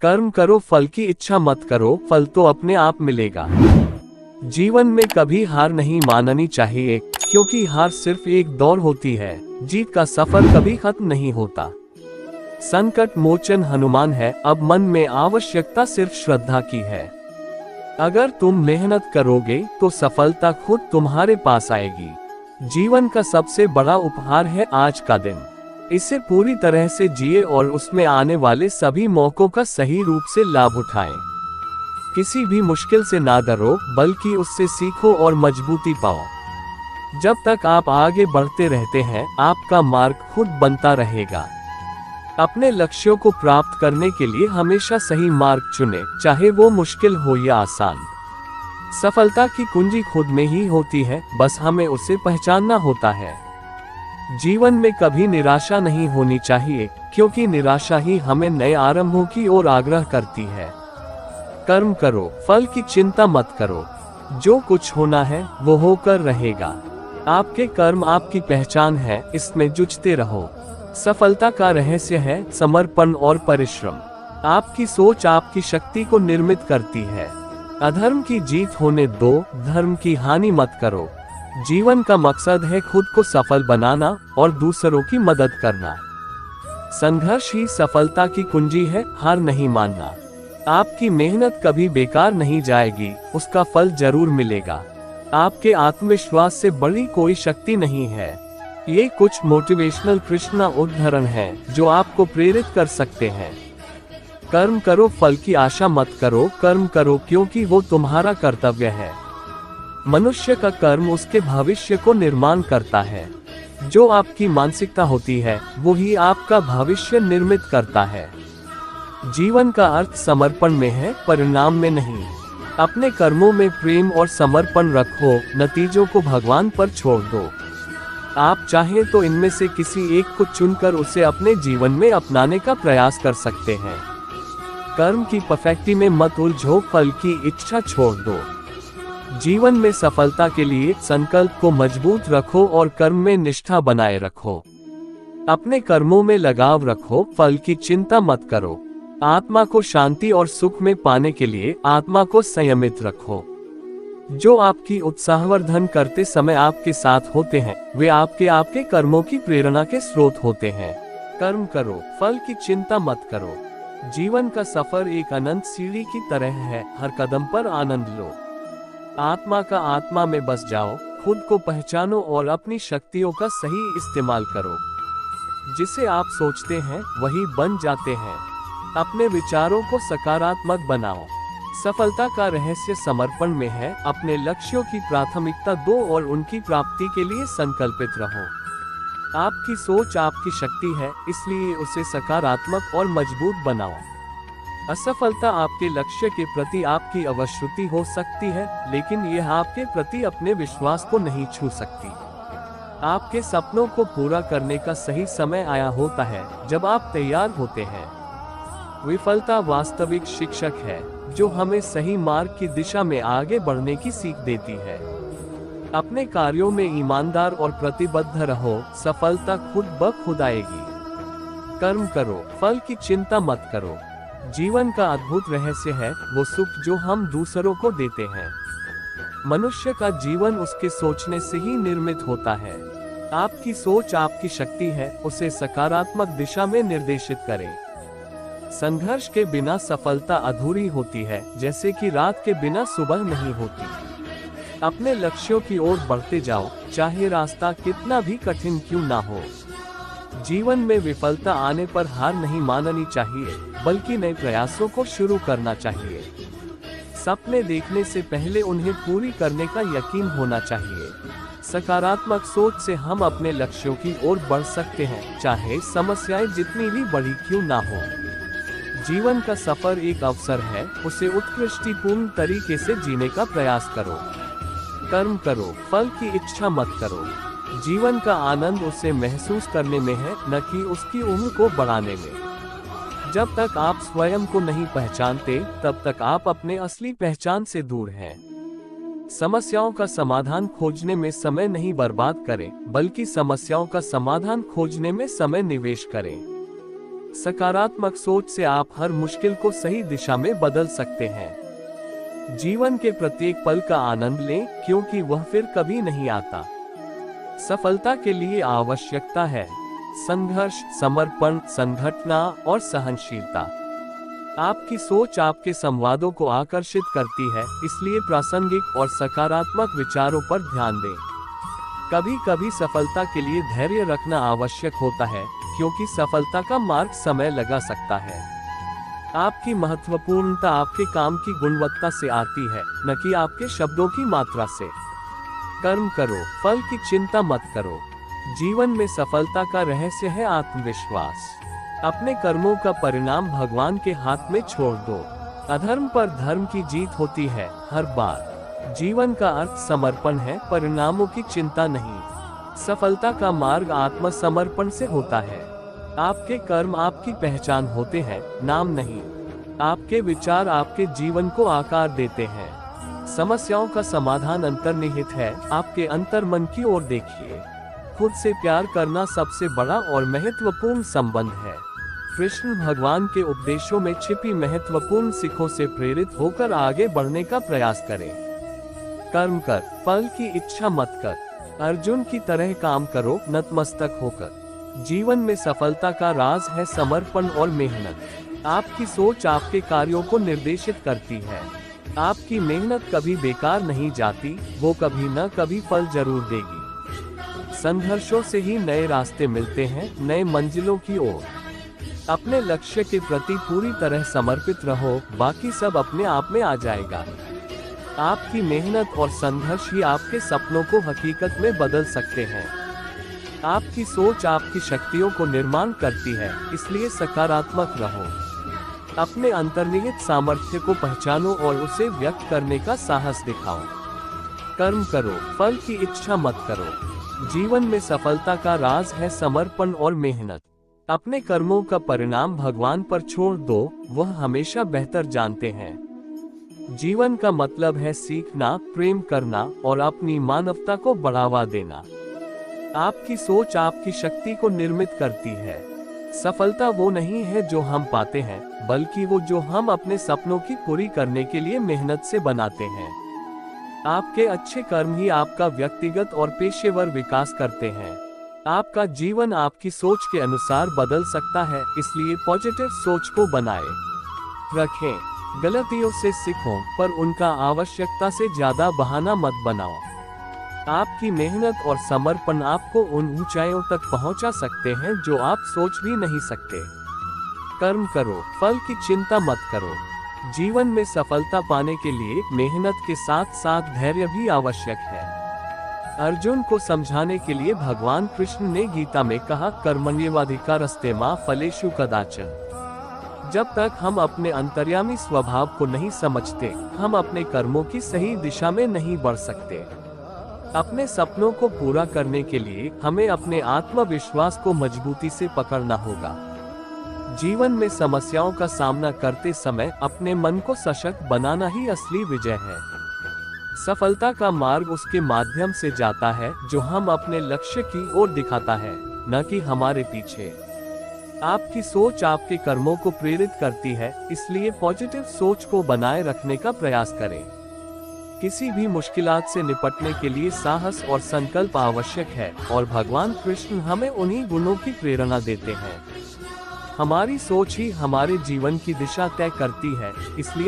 कर्म करो, फल की इच्छा मत करो, फल तो अपने आप मिलेगा। जीवन में कभी हार नहीं माननी चाहिए, क्योंकि हार सिर्फ एक दौर होती है, जीत का सफर कभी खत्म नहीं होता। संकट मोचन हनुमान है, अब मन में आवश्यकता सिर्फ श्रद्धा की है। अगर तुम मेहनत करोगे तो सफलता खुद तुम्हारे पास आएगी। जीवन का सबसे बड़ा उपहार है आज का दिन, इसे पूरी तरह से जिए और उसमें आने वाले सभी मौकों का सही रूप से लाभ उठाएं। किसी भी मुश्किल से ना डरो, बल्कि उससे सीखो और मजबूती पाओ। जब तक आप आगे बढ़ते रहते हैं, आपका मार्ग खुद बनता रहेगा। अपने लक्ष्यों को प्राप्त करने के लिए हमेशा सही मार्ग चुनें, चाहे वो मुश्किल हो या आसान। सफलता की कुंजी खुद में ही होती है, बस हमें उसे पहचानना होता है। जीवन में कभी निराशा नहीं होनी चाहिए, क्योंकि निराशा ही हमें नए आरंभों की ओर आग्रह करती है। कर्म करो, फल की चिंता मत करो। जो कुछ होना है वो होकर रहेगा। आपके कर्म आपकी पहचान है, इसमें जुझते रहो। सफलता का रहस्य है समर्पण और परिश्रम। आपकी सोच आपकी शक्ति को निर्मित करती है। अधर्म की जीत होने दो, धर्म की हानि मत करो। जीवन का मकसद है खुद को सफल बनाना और दूसरों की मदद करना। संघर्ष ही सफलता की कुंजी है, हार नहीं मानना। आपकी मेहनत कभी बेकार नहीं जाएगी, उसका फल जरूर मिलेगा। आपके आत्मविश्वास से बड़ी कोई शक्ति नहीं है। ये कुछ मोटिवेशनल कृष्णा उदाहरण हैं जो आपको प्रेरित कर सकते हैं। कर्म करो, फल की आशा मत करो। कर्म करो क्योंकि वो तुम्हारा कर्तव्य है। मनुष्य का कर्म उसके भविष्य को निर्माण करता है। जो आपकी मानसिकता होती है, वो ही आपका भविष्य निर्मित करता है। जीवन का अर्थ समर्पण में है, परिणाम में नहीं। अपने कर्मों में प्रेम और समर्पण रखो, नतीजों को भगवान पर छोड़ दो। आप चाहें तो इनमें से किसी एक को चुनकर उसे अपने जीवन में अपनाने का प्रयास कर सकते हैं। कर्म की परफेक्टी में मत उलझो, फल की इच्छा छोड़ दो। जीवन में सफलता के लिए संकल्प को मजबूत रखो और कर्म में निष्ठा बनाए रखो। अपने कर्मों में लगाव रखो, फल की चिंता मत करो। आत्मा को शांति और सुख में पाने के लिए आत्मा को संयमित रखो। जो आपकी उत्साहवर्धन करते समय आपके साथ होते हैं, वे आपके कर्मों की प्रेरणा के स्रोत होते हैं। कर्म करो, फल की चिंता मत करो। जीवन का सफर एक अनंत सीढ़ी की तरह है, हर कदम पर आनंद लो। आत्मा का आत्मा में बस जाओ, खुद को पहचानो और अपनी शक्तियों का सही इस्तेमाल करो। जिसे आप सोचते हैं वही बन जाते हैं। अपने विचारों को सकारात्मक बनाओ। सफलता का रहस्य समर्पण में है। अपने लक्ष्यों की प्राथमिकता दो और उनकी प्राप्ति के लिए संकल्पित रहो। आपकी सोच आपकी शक्ति है, इसलिए उसे सकारात्मक और मजबूत बनाओ। असफलता आपके लक्ष्य के प्रति आपकी अवश्रुति हो सकती है, लेकिन यह आपके प्रति अपने विश्वास को नहीं छू सकती। आपके सपनों को पूरा करने का सही समय आया होता है, जब आप तैयार होते हैं। विफलता वास्तविक शिक्षक है, जो हमें सही मार्ग की दिशा में आगे बढ़ने की सीख देती है। अपने कार्यों में ईमानदार और प्रतिबद्ध रहो, सफलता खुद ब खुद आएगी। कर्म करो, फल की चिंता मत करो। जीवन का अद्भुत रहस्य है वो सुख जो हम दूसरों को देते हैं। मनुष्य का जीवन उसके सोचने से ही निर्मित होता है। आपकी सोच आपकी शक्ति है, उसे सकारात्मक दिशा में निर्देशित करें। संघर्ष के बिना सफलता अधूरी होती है, जैसे कि रात के बिना सुबह नहीं होती। अपने लक्ष्यों की ओर बढ़ते जाओ, चाहे रास्ता कितना भी कठिन क्यों ना हो। जीवन में विफलता आने पर हार नहीं माननी चाहिए, बल्कि नए प्रयासों को शुरू करना चाहिए। सपने देखने से पहले उन्हें पूरी करने का यकीन होना चाहिए। सकारात्मक सोच से हम अपने लक्ष्यों की ओर बढ़ सकते हैं, चाहे समस्याएं जितनी भी बड़ी क्यों ना हो। जीवन का सफर एक अवसर है, उसे उत्कृष्टिपूर्ण तरीके से जीने का प्रयास करो। कर्म करो, फल की इच्छा मत करो। जीवन का आनंद उसे महसूस करने में है, न कि उसकी उम्र को बढ़ाने में। जब तक आप स्वयं को नहीं पहचानते, तब तक आप अपने असली पहचान से दूर हैं। समस्याओं का समाधान खोजने में समय नहीं बर्बाद करें, बल्कि समस्याओं का समाधान खोजने में समय निवेश करें। सकारात्मक सोच से आप हर मुश्किल को सही दिशा में बदल सकते हैं। जीवन के प्रत्येक पल का आनंद लें, क्योंकि वह फिर कभी नहीं आता। सफलता के लिए आवश्यकता है संघर्ष, समर्पण, संगठना और सहनशीलता। आपकी सोच आपके संवादों को आकर्षित करती है, इसलिए प्रासंगिक और सकारात्मक विचारों पर ध्यान दें। कभी कभी सफलता के लिए धैर्य रखना आवश्यक होता है, क्योंकि सफलता का मार्ग समय लगा सकता है। आपकी महत्वपूर्णता आपके काम की गुणवत्ता से आती है, न कि आपके शब्दों की मात्रा से। कर्म करो, फल की चिंता मत करो। जीवन में सफलता का रहस्य है आत्मविश्वास। अपने कर्मों का परिणाम भगवान के हाथ में छोड़ दो। अधर्म पर धर्म की जीत होती है हर बार। जीवन का अर्थ समर्पण है, परिणामों की चिंता नहीं। सफलता का मार्ग आत्मसमर्पण से होता है। आपके कर्म आपकी पहचान होते हैं, नाम नहीं। आपके विचार आपके जीवन को आकार देते हैं। समस्याओं का समाधान अंतर्निहित है, आपके अंतर्मन की ओर देखिए। खुद से प्यार करना सबसे बड़ा और महत्वपूर्ण संबंध है। कृष्ण भगवान के उपदेशों में छिपी महत्वपूर्ण सीखों से प्रेरित होकर आगे बढ़ने का प्रयास करें। कर्म कर, फल की इच्छा मत कर। अर्जुन की तरह काम करो, नतमस्तक होकर। जीवन में सफलता का राज है समर्पण और मेहनत। आपकी सोच आपके कार्यों को निर्देशित करती है। आपकी मेहनत कभी बेकार नहीं जाती, वो कभी न कभी फल जरूर देगी। संघर्षों से ही नए रास्ते मिलते हैं, नए मंजिलों की ओर। अपने लक्ष्य के प्रति पूरी तरह समर्पित रहो, बाकी सब अपने आप में आ जाएगा। आपकी मेहनत और संघर्ष ही आपके सपनों को हकीकत में बदल सकते हैं। आपकी सोच आपकी शक्तियों को निर्माण करती है, इसलिए सकारात्मक रहो। अपने अंतर्निहित सामर्थ्य को पहचानो और उसे व्यक्त करने का साहस दिखाओ। कर्म करो, फल की इच्छा मत करो। जीवन में सफलता का राज है समर्पण और मेहनत। अपने कर्मों का परिणाम भगवान पर छोड़ दो, वह हमेशा बेहतर जानते हैं। जीवन का मतलब है सीखना, प्रेम करना और अपनी मानवता को बढ़ावा देना। आपकी सोच आपकी शक्ति को निर्मित करती है। सफलता वो नहीं है जो हम पाते हैं, बल्कि वो जो हम अपने सपनों की पूरी करने के लिए मेहनत से बनाते हैं। आपके अच्छे कर्म ही आपका व्यक्तिगत और पेशेवर विकास करते हैं। आपका जीवन आपकी सोच के अनुसार बदल सकता है, इसलिए पॉजिटिव सोच को बनाए रखें। गलतियों से सीखो, पर उनका आवश्यकता से ज्यादा बहाना मत बनाओ। आपकी मेहनत और समर्पण आपको उन ऊंचाइयों तक पहुंचा सकते हैं जो आप सोच भी नहीं सकते। कर्म करो, फल की चिंता मत करो। जीवन में सफलता पाने के लिए मेहनत के साथ साथ धैर्य भी आवश्यक है। अर्जुन को समझाने के लिए भगवान कृष्ण ने गीता में कहा, कर्मण्येवाधिकारस्ते मा फलेषु कदाचन। जब तक हम अपने अंतर्यामी स्वभाव को नहीं समझते, हम अपने कर्मों की सही दिशा में नहीं बढ़ सकते। अपने सपनों को पूरा करने के लिए हमें अपने आत्मविश्वास को मजबूती से पकड़ना होगा। जीवन में समस्याओं का सामना करते समय अपने मन को सशक्त बनाना ही असली विजय है। सफलता का मार्ग उसके माध्यम से जाता है जो हम अपने लक्ष्य की ओर दिखाता है, न कि हमारे पीछे। आपकी सोच आपके कर्मों को प्रेरित करती है, इसलिए पॉजिटिव सोच को बनाए रखने का प्रयास करें। किसी भी मुश्किलात से निपटने के लिए साहस और संकल्प आवश्यक है, और भगवान कृष्ण हमें उन्हीं गुणों की प्रेरणा देते हैं। हमारी सोच ही हमारे जीवन की दिशा तय करती है, इसलिए